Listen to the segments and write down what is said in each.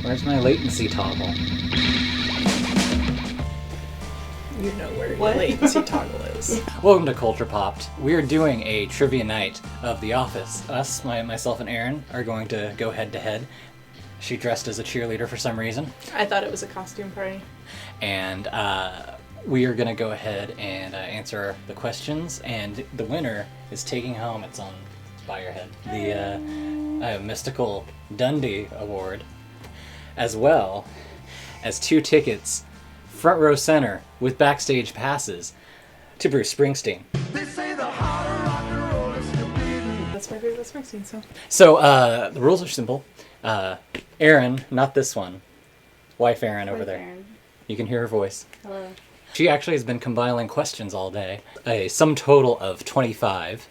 Where's my latency toggle? You know where your latency toggle is. Welcome to Culture Popped. We are doing a trivia night of The Office. Myself and Erin are going to go head to head. She dressed as a cheerleader for some reason. I thought it was a costume party. And we are going to go ahead and answer the questions. And the winner is taking home, it's by your head, the mystical Dundie Award, as well as 2 tickets, front row center, with backstage passes to Bruce Springsteen. They say the harder rock and roll is the beating. That's my favorite Springsteen song. So the rules are simple. Erin, not this one. Wife Erin over there. Erin. You can hear her voice. Hello. She actually has been compiling questions all day. A sum total of 25.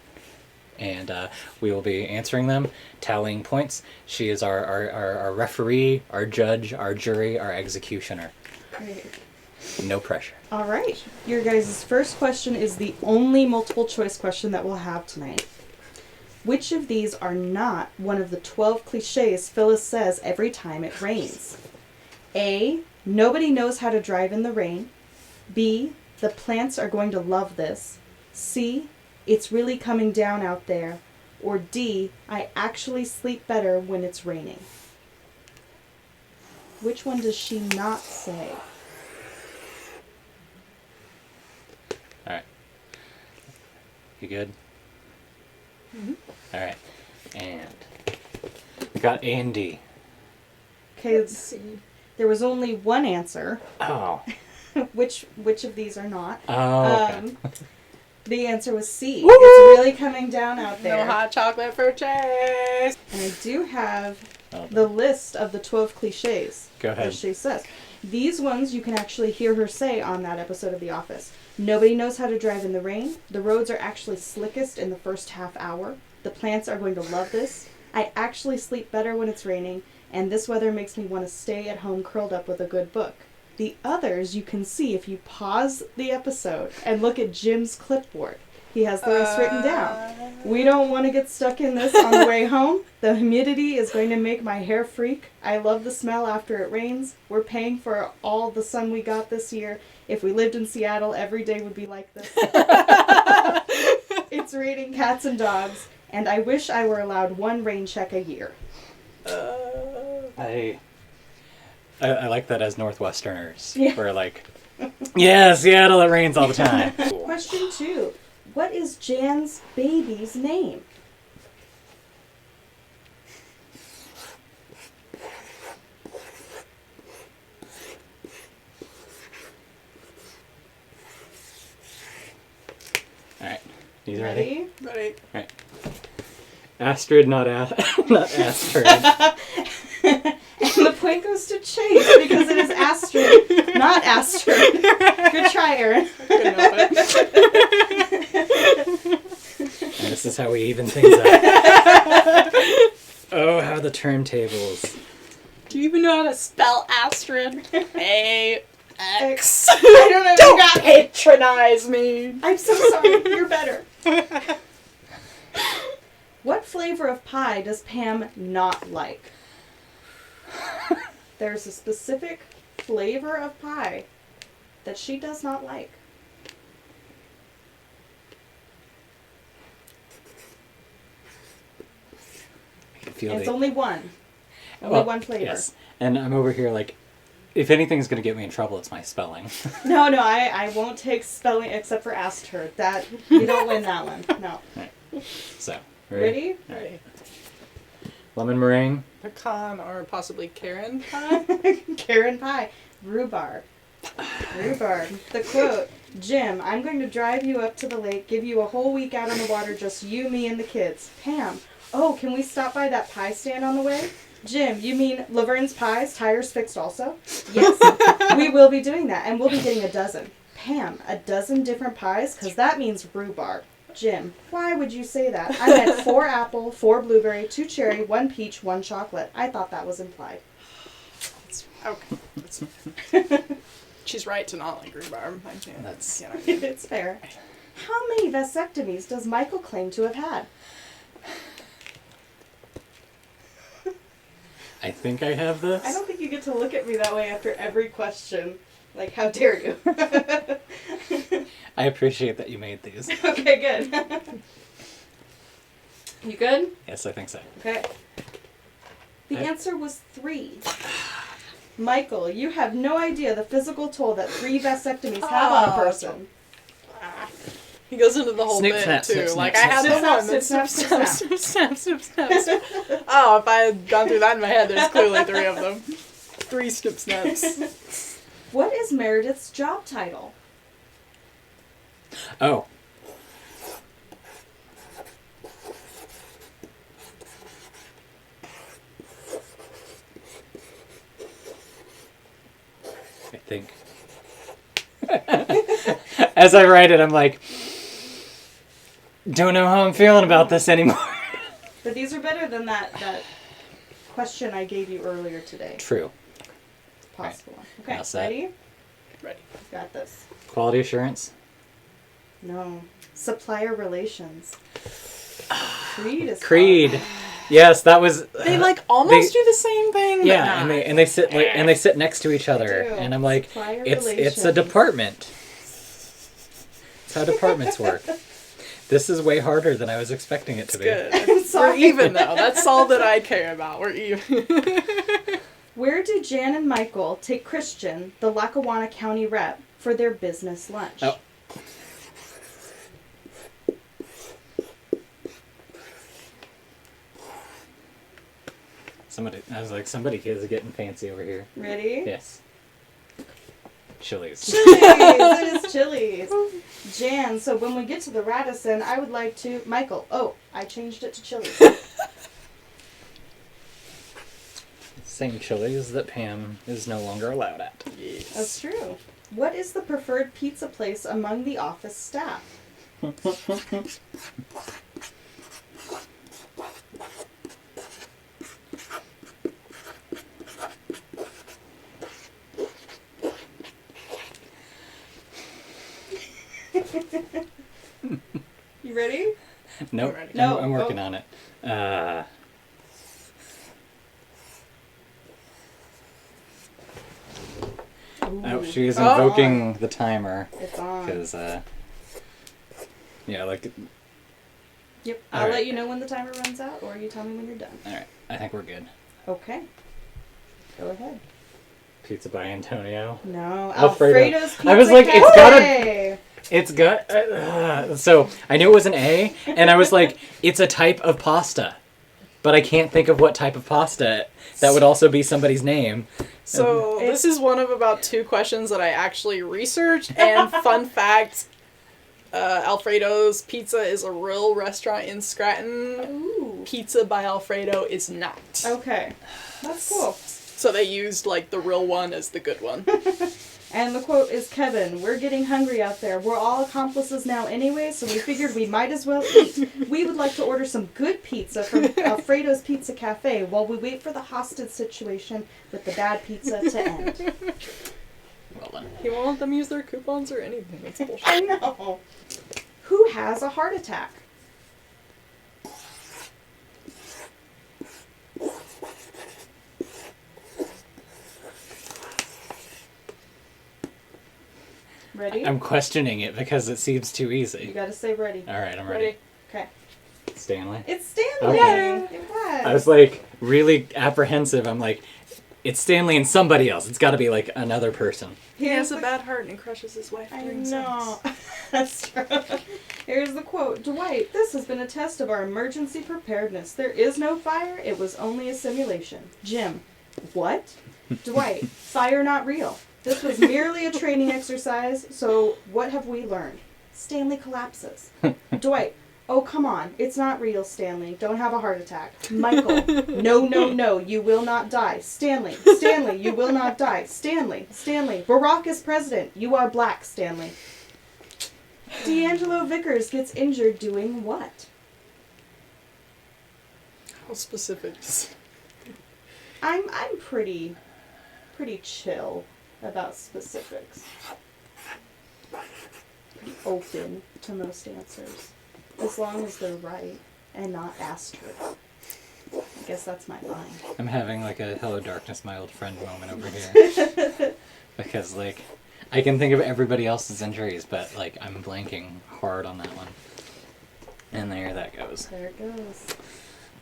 And we will be answering them, tallying points. She is our referee, our judge, our jury, our executioner. Great. No pressure. All right. Your guys' first question is the only multiple choice question that we'll have tonight. Which of these are not one of the 12 cliches Phyllis says every time it rains? A. Nobody knows how to drive in the rain. B. The plants are going to love this. C. It's really coming down out there. Or D. I actually sleep better when it's raining. Which one does she not say? All right. You good? Mm-hmm. All right. And we got A and D. Okay, there was only one answer. Oh. which of these are not? Oh, okay. The answer was C. Woo! It's really coming down out there. No hot chocolate for Chase. And I do have the list of the 12 cliches. Go ahead. As she says. These ones you can actually hear her say on that episode of The Office. Nobody knows how to drive in the rain. The roads are actually slickest in the first half hour. The plants are going to love this. I actually sleep better when it's raining. And this weather makes me want to stay at home curled up with a good book. The others you can see if you pause the episode and look at Jim's clipboard. He has the rest written down. We don't want to get stuck in this on the way home. The humidity is going to make my hair freak. I love the smell after it rains. We're paying for all the sun we got this year. If we lived in Seattle, every day would be like this. It's raining cats and dogs, and I wish I were allowed 1 rain check a year. I like that as Northwesterners. Yeah. We're like, yeah, Seattle, it rains all the time. Question 2. What is Jan's baby's name? Alright. You ready? Ready. Alright. Astrid, not Astrid. And the point goes to Chase because it is Astrid, not Astrid. Good try, Erin. Couldn't help it. And this is how we even things up. Oh, how the turntables. Do you even know how to spell Astrid? A-X. I don't know. Don't patronize me. I'm so sorry. You're better. What flavor of pie does Pam not like? There's a specific flavor of pie that she does not like. I can feel And it's the... only one. Only one flavor. Yes. And I'm over here like, if anything's going to get me in trouble, it's my spelling. No, I won't take spelling except for Astrid. That you don't win that one. No. Right. So, Ready? Ready. Lemon meringue. Pecan or possibly Karen pie? Karen pie. Rhubarb. Rhubarb. The quote, Jim, I'm going to drive you up to the lake, give you a whole week out on the water, just you, me, and the kids. Pam, oh, can we stop by that pie stand on the way? Jim, you mean Laverne's Pies, tires fixed also? Yes, we will be doing that, and we'll be getting a dozen. Pam, a dozen different pies? Because that means rhubarb. Jim, why would you say that? I meant 4 apple, 4 blueberry, 2 cherry, 1 peach, 1 chocolate. I thought that was implied. Okay. She's right to not like rhubarb. That's... It's fair. How many vasectomies does Michael claim to have had? I think I have this. I don't think like you get to look at me that way after every question. Like, how dare you? I appreciate that you made these. Okay, good. You good? Yes, I think so. Okay. The answer was 3. Michael, you have no idea the physical toll that 3 vasectomies have on a person. He goes into the whole Snip, bit snap, too. snip, Like snap, I had snip, the one. snip, snap, snip, snap. Oh, if I had gone through that in my head, there's clearly 3 of them. 3 snip snaps. What is Meredith's job title? Oh. I think. As I write it, I'm like, don't know how I'm feeling about this anymore. But these are better than that question I gave you earlier today. True. It's a possible one. Okay, All set. ready? Ready. Got this. Quality assurance. No. Supplier relations. Creed is Creed. hard. Yes, that was. They like almost do the same thing. Yeah, but not. and they sit like and they sit next to each other, do. and I'm like, Supplier it's a relations. department. It's how departments work. This is way harder than I was expecting it to be. Good. We're Sorry. even though. That's all that I care about. We're even. Where do Jan and Michael take Christian, the Lackawanna County rep, for their business lunch? Oh. I was like, somebody is getting fancy over here. Ready? Yes. Chili's. Chili's! It is Chili's. Jan, so when we get to the Radisson, I would like to... Michael, oh, I changed it to Chili's. Same Chili's that Pam is no longer allowed at. Yes. That's true. What is the preferred pizza place among the office staff? You ready? Nope. Alrighty. No. I'm working Oh. on it. Oh, she is Oh. invoking the timer. It's on. Because, yeah, like, Yep. All I'll right. let you know when the timer runs out, or you tell me when you're done. alright, I think we're good. Okay. Go ahead. Pizza by Antonio. No, Alfredo. Alfredo's Pizza I was like, it's Cafe. It's got, so, I knew it was an A, and I was like, it's a type of pasta. But I can't think of what type of pasta. That would also be somebody's name. So this is one of about 2 questions that I actually researched. And fun fact, Alfredo's Pizza is a real restaurant in Scranton. Ooh. Pizza by Alfredo is not. Okay. That's cool. So they used like the real one as the good one. And the quote is, Kevin, we're getting hungry out there. We're all accomplices now anyway, so we figured we might as well eat. We would like to order some good pizza from Alfredo's Pizza Cafe while we wait for the hostage situation with the bad pizza to end. Well done. He won't let them use their coupons or anything. That's bullshit. I know. Who has a heart attack? Ready? I'm questioning it because it seems too You easy. gotta say ready. Alright, I'm ready. Okay. Stanley. It's Stanley! Okay. It was. I was like really apprehensive. I'm like, it's Stanley and somebody else. It's got to be like another person. He has a the- bad heart and crushes his wife I during know. sex. That's true. Here's the quote. Dwight, this has been a test of our emergency preparedness. There is no fire. It was only a simulation. Jim, what? Dwight, fire not real. This was merely a training exercise, so what have we learned? Stanley collapses. Dwight, oh, come on. It's not real, Stanley. Don't have a heart attack. Michael, no, no, no. You will not die. Stanley, Stanley, you will not die. Stanley, Stanley, Barack is president. You are black, Stanley. D'Angelo Vickers gets injured doing what? How specific? I'm pretty chill about specifics. Pretty open to most answers. As long as they're right and not asterisk. guess that's my line. I'm having like a hello darkness, my old friend moment over here. Because like, I can think of everybody else's injuries, but like I'm blanking hard on that one. And there that goes. There it goes.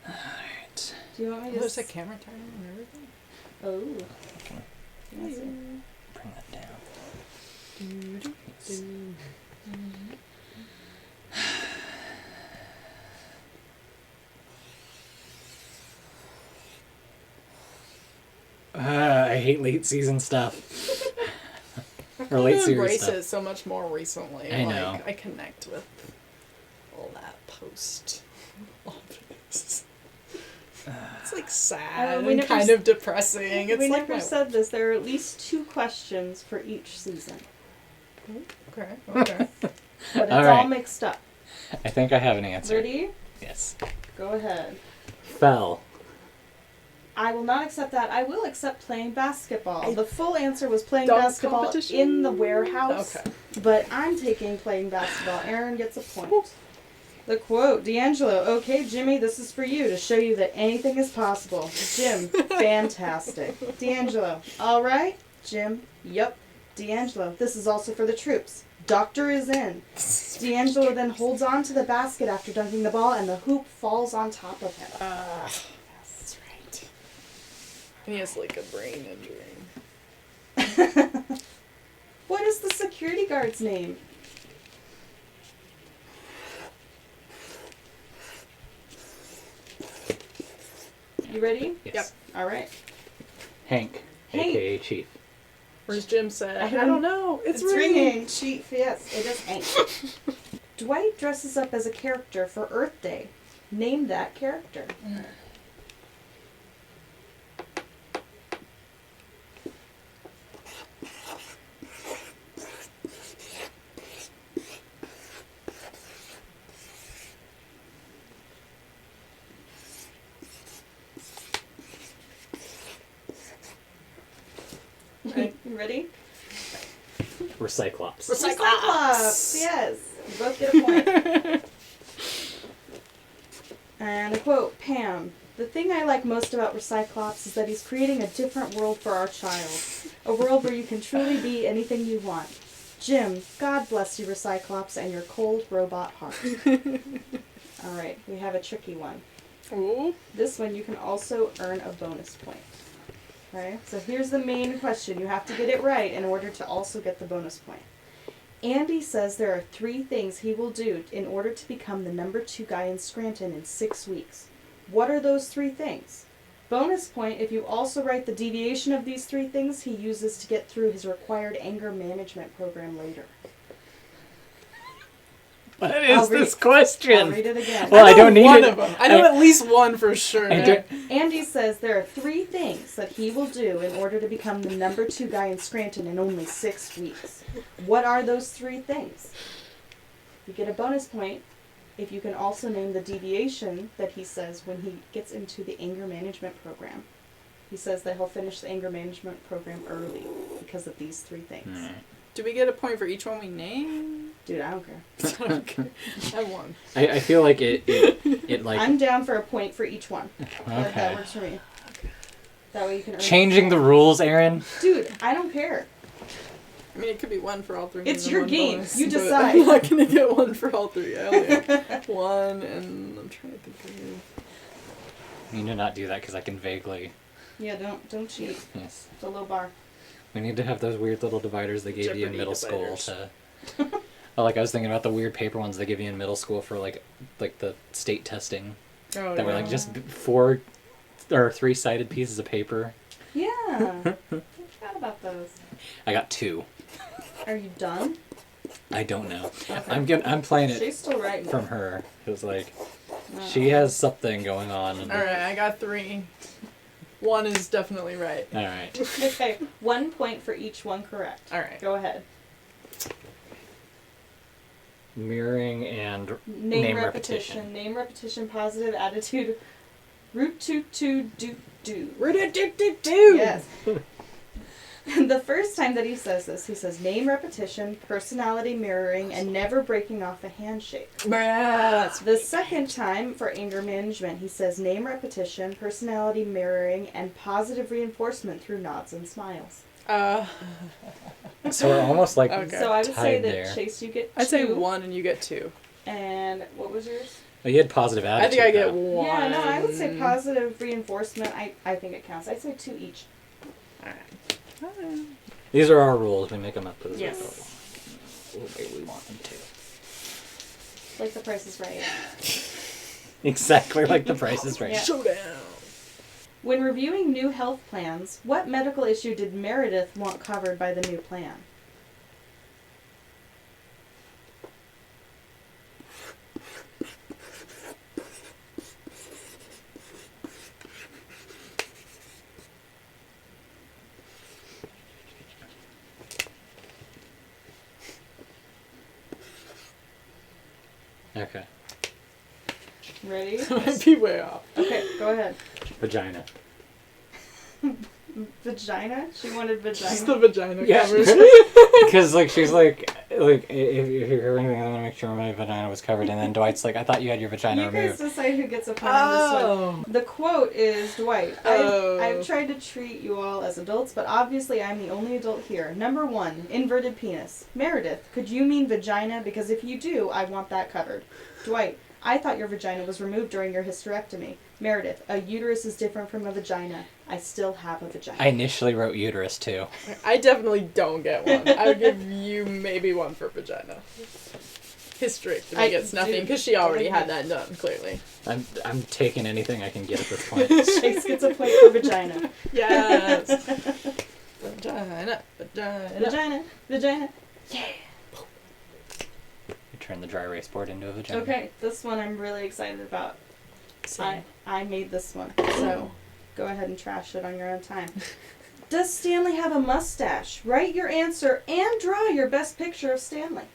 Alright. Do you want me to... There's a camera timer and everything. Oh. Yes. Bring that down. I hate late season stuff. Or late series embrace stuff. it so much more recently. I know. Like, I connect with all that post office. It's like sad we and never kind of depressing. It's we like never my... said this. There are at least 2 questions for each season. Okay. But it's All all right. mixed up. I think I have an answer. Ready? Yes. Go ahead. Fell. I will not accept that. I will accept playing basketball. The full answer was playing Dunk basketball competition? in the warehouse. Okay. But I'm taking playing basketball. Aaron gets a point. The quote, D'Angelo, okay, Jimmy, this is for you to show you that anything is possible. Jim, fantastic. D'Angelo, all right? Jim, yep. D'Angelo, this is also for the troops. Doctor is in. D'Angelo then holds on to the basket after dunking the ball, and the hoop falls on top of him. That's right. And he has like a brain injury. What is the security guard's name? You ready? Yes. Yep. All right. Hank, Hank. aka Chief. Where's Jim said? I I don't know. It's ringing. Chief, yes, it is Hank. Dwight dresses up as a character for Earth Day. Name that character. Okay. You ready? Recyclops. Cyclops. Yes. You both get a point. And a quote, Pam. The thing I like most about Recyclops is that he's creating a different world for our child. A world where you can truly be anything you want. Jim, God bless you, Recyclops, and your cold robot heart. Alright, we have a tricky one. Ooh. This one you can also earn a bonus point. Okay, so here's the main question. You have to get it right in order to also get the bonus point. Andy says there are 3 things he will do in order to become the number 2 guy in Scranton in 6 weeks. What are those 3 things? Bonus point if you also write the deviation of these 3 things he uses to get through his required anger management program later. What I'll is read- this question? I'll read it again. Well, I don't need one it. of them. I know at least one for sure. I don't- Andy says there are 3 things that he will do in order to become the number 2 guy in Scranton in only 6 weeks. What are those 3 things? You get a bonus point if you can also name the deviation that he says when he gets into the anger management program. He says that he'll finish the anger management program early because of these 3 things. Alright. Do we get a point for each one we name? Dude, I don't care. Okay. I won. I feel like it like I'm down for a point for each one. That okay. works for me. That way you can earn Changing the rules, Erin. Dude, I don't care. I mean, it could be 1 for all 3. It's and then your 1 game. bonus, You but decide. I'm not gonna get 1 for all 3. I only have 1, and I'm trying to think of. We need to not do that because I can vaguely. Yeah, don't cheat. Yes. It's a low bar. We need to have those weird little dividers they gave you in Jeopardy middle dividers. school to. Oh, like I was thinking about the weird paper ones they give you in middle school for like the state testing Oh, that were like just 4 or 3-sided pieces of paper. Yeah. I forgot about those. I got 2. Are you done? I don't know. Okay. I'm playing it She's still writing. from her. It was like Oh. she has something going on. And, All right, I got 3. 1 is definitely right. all right. Okay, 1 point for each one correct. All right. Go ahead. Mirroring and Name repetition. Name repetition, positive attitude. Root toot toot doot do. Do. Yes. The first time that he says this, he says name repetition, personality mirroring, and never breaking off a handshake. The second time, for anger management, he says name repetition, personality mirroring, and positive reinforcement through nods and smiles. So we're almost like Okay. So I would say tied that there. Chase, you get 2. I'd say 1 and you get 2. And what was yours? Oh, you had positive I attitude. think I get though. 1. Yeah, no, I would say positive reinforcement. I think it counts. I'd say 2 each. Alright. These are our rules. We make them up as Yes. the way we want them to. Like the Price is Right. Exactly like the Price is Right. Yeah. Showdown. When reviewing new health plans, what medical issue did Meredith want covered by the new plan? Okay. Ready? Might be way off. Okay, go ahead. Vagina. Vagina? She wanted vagina. Just the vagina Yeah. covers. Because like she's like if you're hearing anything, I want to make sure my vagina was covered, and then Dwight's like, I thought you had your vagina You guys removed. decide who gets a point on this one. The quote is, Dwight, Oh. I've tried to treat you all as adults, but obviously I'm the only adult here. Number 1, inverted penis. Meredith, could you mean vagina? Because if you do, I want that covered. Dwight, I thought your vagina was removed during your hysterectomy. Meredith, a uterus is different from a vagina. I still have a vagina. I initially wrote uterus too. I definitely don't get 1. I would give you maybe 1 for vagina. Hysterectomy I gets do- nothing because she already had that done, clearly. I'm taking anything I can get at this point. Chase gets a point for vagina. Yes. Vagina. Vagina. Vagina. Vagina. You turn the dry erase board into a vagina. Okay, this one I'm really excited about. Same. I made this one, so go ahead and trash it on your own time. Does Stanley have a mustache? Write your answer and draw your best picture of Stanley.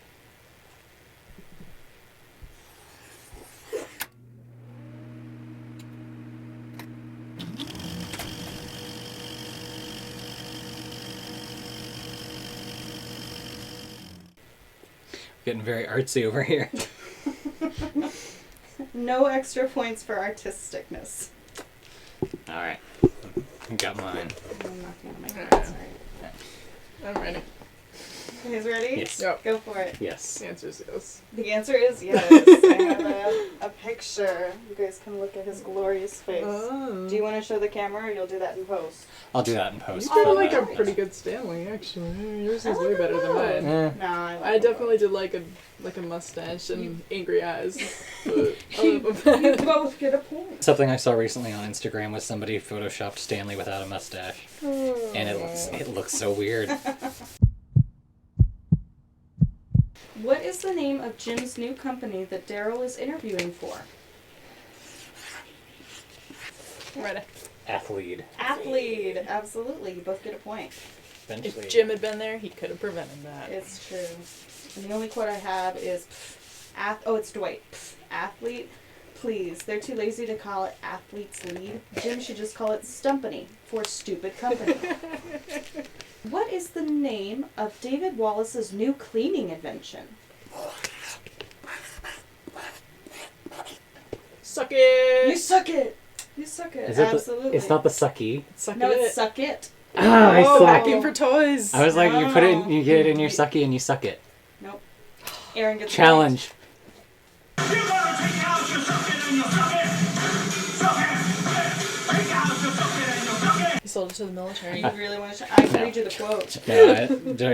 Getting very artsy over here. No extra points for artisticness. Alright. Got mine. I'm not gonna make that, sorry. I'm ready. You guys ready? Yes. Yep. Go for it. Yes. The answer is yes. The answer is yes. I have a picture. You guys can look at his glorious face. Oh. Do you want to show the camera, or you'll do that in post? I'll do that in post. You did Oh, like a great. pretty good Stanley, actually. Yours is I way like better than them mine. Eh. No, I like I them definitely did like a mustache and angry eyes. But both. You both get a point. Something I saw recently on Instagram was somebody photoshopped Stanley without a mustache, and it looks so weird. What is the name of Jim's new company that Daryl is interviewing for? ready. Athlete. Athlete. Absolutely. You both get a point. Eventually. If Jim had been there, he could have prevented that. It's true. And the only quote I have is, it's Dwight. Athlete, please. They're too lazy to call it athlete's lead. Jim should just call it Stumpany for stupid company. What is the name of David Wallace's new cleaning invention? Suck it! You suck it! You suck it. Is it Absolutely. it's not the sucky. Suck No, it! it's suck it. Ah, I Oh, thought. vacuum for toys! I was like, you put it, No. you get it in your sucky and you suck it. Nope. Erin gets Challenge. You better take out your socket and your socket. Socket. Take out your socket and your socket. He sold it to the military. You really want to? I can read you the quote. Yeah,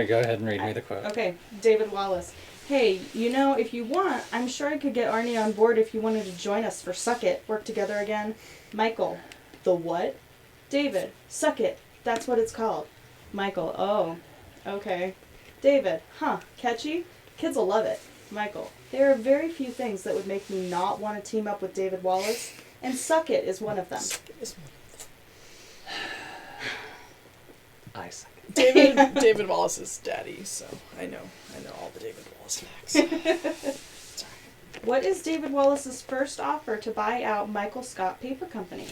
go ahead and read me the quote. Okay, David Wallace. Hey, if you want, I'm sure I could get Arnie on board if you wanted to join us for Suck It. Work together again. Michael. The what? David. Suck It. That's what it's called. Michael. Oh. Okay. David. Huh. Catchy? Kids will love it. Michael. There are very few things that would make me not want to team up with David Wallace, and Suck It is one of them. I suck it. David Wallace's daddy, so I know all the David Wallace facts. What is David Wallace's first offer to buy out Michael Scott Paper Company?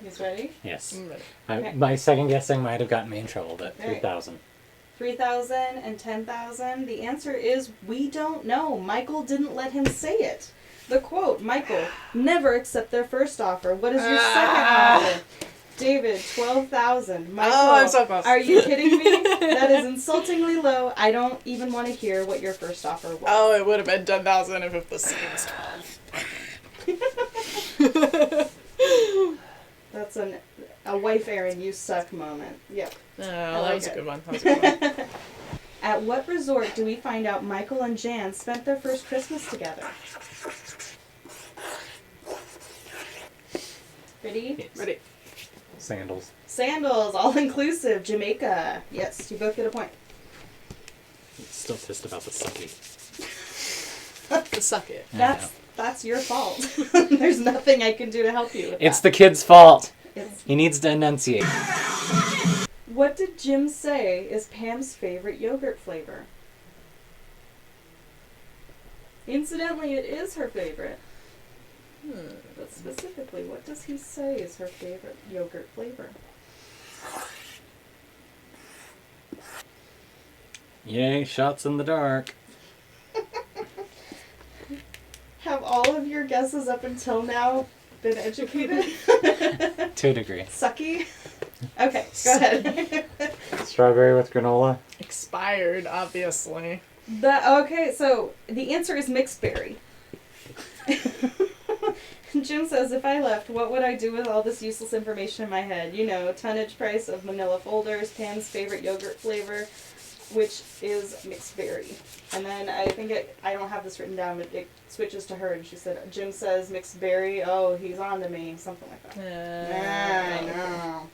He's ready? Yes. I'm ready. Okay. My second guessing might have gotten me in trouble, but All right. 3,000. 3,000 and 10,000. The answer is we don't know. Michael didn't let him say it. The quote, Michael, never accept their first offer. What is your second offer? David, 12,000. Michael, Oh, I'm so close. are you kidding me? That is insultingly low. I don't even want to hear what your first offer was. Oh, it would have been 10,000 if the scene was 12. That's a wife Erin, you suck moment. Yep. Oh, like that was it. a good one. That was a good one. At what resort do we find out Michael and Jan spent their first Christmas together? Ready? Yes. Ready. Sandals. Sandals, all inclusive, Jamaica. Yes, you both get a point. Still pissed about the sucky. Suck it. I know. That's your fault. There's nothing I can do to help you with It's that. the kid's fault. It's- He needs to enunciate. What did Jim say is Pam's favorite yogurt flavor? Incidentally, it is her favorite. But specifically, what does he say is her favorite yogurt flavor? Yay, shots in the dark. Have all of your guesses up until now been educated? To a degree. Sucky? Okay, go ahead. Strawberry with granola. Expired, obviously. Okay, so the answer is mixed berry. Jim says, if I left, what would I do with all this useless information in my head? You know, tonnage price of manila folders, Pam's favorite yogurt flavor, which is mixed berry. And then I think I don't have this written down, but it switches to her, and she said, Jim says mixed berry, oh, he's on to me, something like that. I know.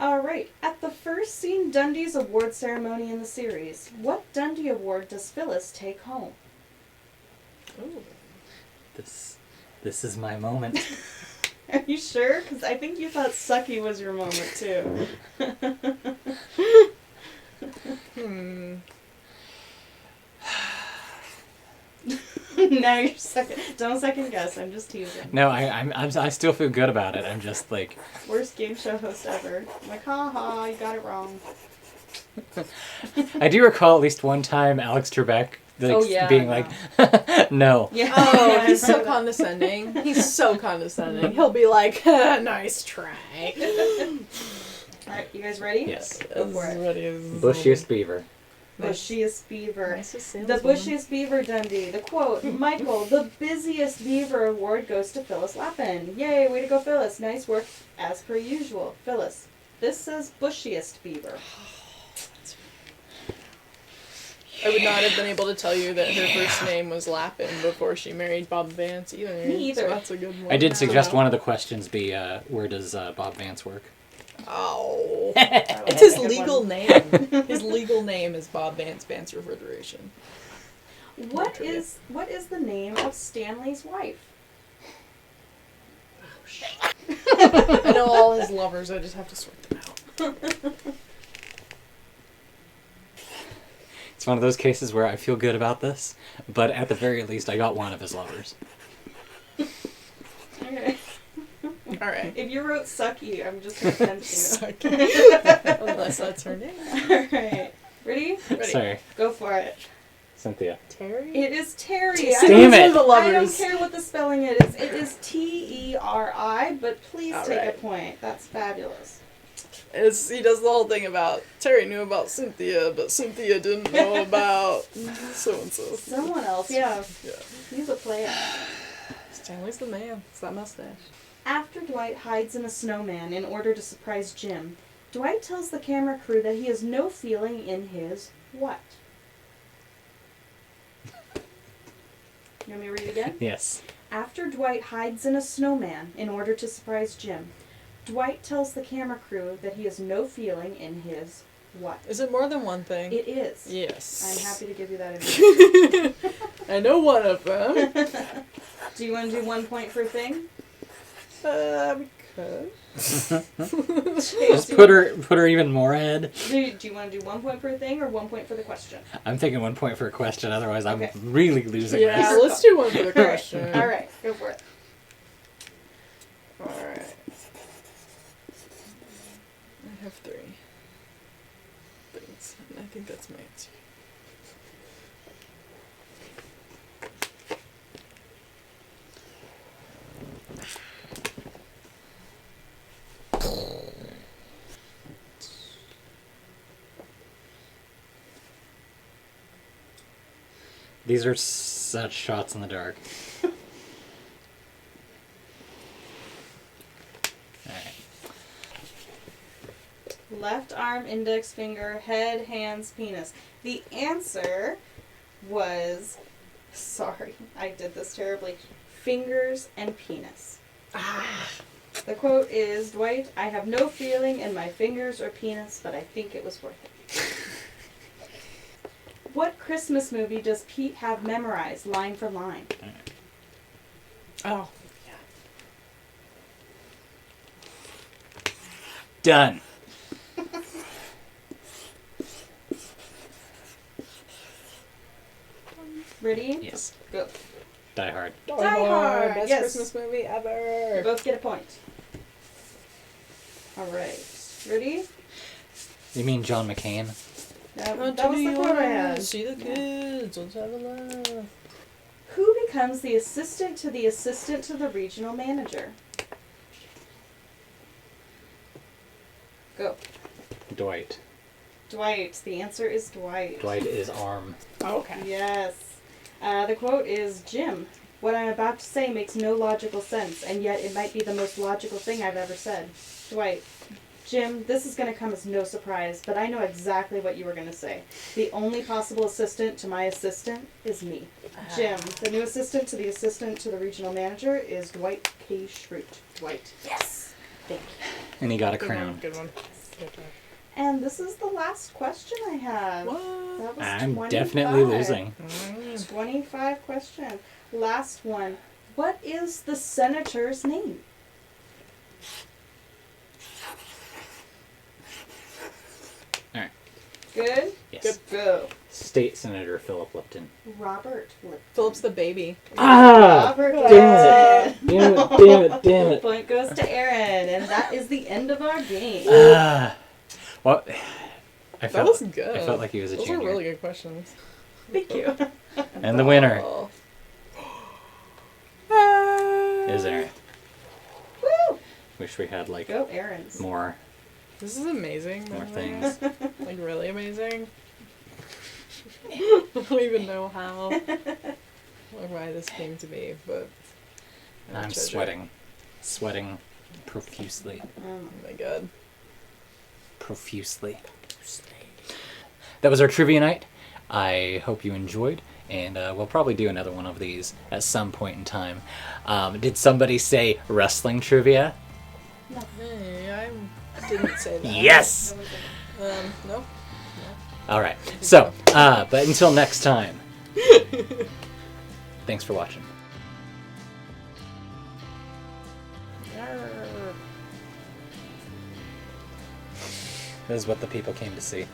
All right. At the first scene Dundie's award ceremony in the series, what Dundie award does Phyllis take home? Ooh. This is my moment. Are you sure? Because I think you thought sucky was your moment too. Now you're second. Don't second guess. I'm just teasing. No, I still feel good about it. I'm just like, Worst game show host ever. I'm like, ha, you got it wrong. I do recall at least one time Alex Trebek being I like, no. Yeah. Oh, Yeah, he's I so remember that. condescending. He's so condescending. He'll be like, nice try. Alright, you guys ready? Yes. Go for it. Bushiest beaver. Bushiest beaver. Nicest The saleswoman. bushiest beaver, Dundee. The quote, Michael, the busiest beaver award goes to Phyllis Lappin. Yay, way to go, Phyllis. Nice work, as per usual. Phyllis, this says bushiest beaver. I would not have been able to tell you that her first name was Lappin before she married Bob Vance either. Me either. So that's a good one. I did to suggest know. one of the questions be, where does Bob Vance work? Oh. It's It's his legal name. His legal name is Bob Vance, Vance Refrigeration. What is the name of Stanley's wife? I know all his lovers, I just have to sort them out. It's one of those cases where I feel good about this, but at the very least, I got one of his lovers. Okay. Alright. If you wrote sucky, I'm just gonna send you. Suck. Unless that's her name. Alright. Ready? Ready. Sorry, Go for it. Cynthia. Terry? It is Terry. Damn it. The I don't lovers. care what the spelling it is. It is T-E-R-I, but please take a Alright. point. That's fabulous. He does the whole thing about Terry knew about Cynthia, but Cynthia didn't know about so and so. Someone else, yeah. Yeah. He's a player. Stanley's the man. It's that mustache. After Dwight hides in a snowman in order to surprise Jim, Dwight tells the camera crew that he has no feeling in his what? You want me to read it again? Yes. After Dwight hides in a snowman in order to surprise Jim, Dwight tells the camera crew that he has no feeling in his what? Is it more than one thing? It is. Yes. I'm happy to give you that information. I know one of them. Do you want to do 1 point for thing? We could. Just put her even more ahead. Do you want to do 1 point per thing or 1 point for the question? I'm thinking 1 point for a question, otherwise I'm Okay. really losing Yeah, this. let's do one for the question. Alright, go for it. Alright. I have 3 things, and I think that's my answer. These are such shots in the dark. Alright. Left arm, index finger, head, hands, penis. The answer was, sorry, I did this terribly, fingers and penis. The quote is, Dwight, I have no feeling in my fingers or penis, but I think it was worth it. What Christmas movie does Pete have memorized line for line? Oh. Done. Ready? Yes. Go. Die Hard. Die Hard, Best yes. Christmas movie ever. You both get a point. Alright. Ready? You mean John McCain? That was the quote I had. See the kids. Let's have a laugh. Who becomes the assistant to the regional manager? Go. Dwight. Dwight. The answer is Dwight. Dwight is arm. Okay. Yes. The quote is, Jim, what I'm about to say makes no logical sense, and yet it might be the most logical thing I've ever said. Dwight. Jim, this is going to come as no surprise, but I know exactly what you were going to say. The only possible assistant to my assistant is me. Jim, the new assistant to the regional manager is Dwight K. Schrute. Dwight. Yes. Thank you. And he got a Good crown. one. Good one. Good job. And this is the last question I have. What? That was I'm 25. definitely losing. 25 question. Last one. What is the senator's name? Alright. Good? Yes. Good. Go. State Senator Philip Lipton. Robert Lipton. Philip's the baby. Ah! Robert Damn it! Lipton. Damn it! Point goes to Erin, and that is the end of our game. Well, That was good. I felt like he was a Those junior. were really good questions. Thank you. And the winner Oh. is Erin. Woo! Wish we had like Go Erin's. more This is amazing. by more the way. things. Like really amazing. I don't even know how or why this came to be, but I I'm treasure it. sweating profusely. Oh my god. Profusely. That was our trivia night. I hope you enjoyed, and we'll probably do another one of these at some point in time. Did somebody say wrestling trivia? Hey, I didn't say that. Yes! No. All right. So, but until next time, thanks for watching. This is what the people came to see.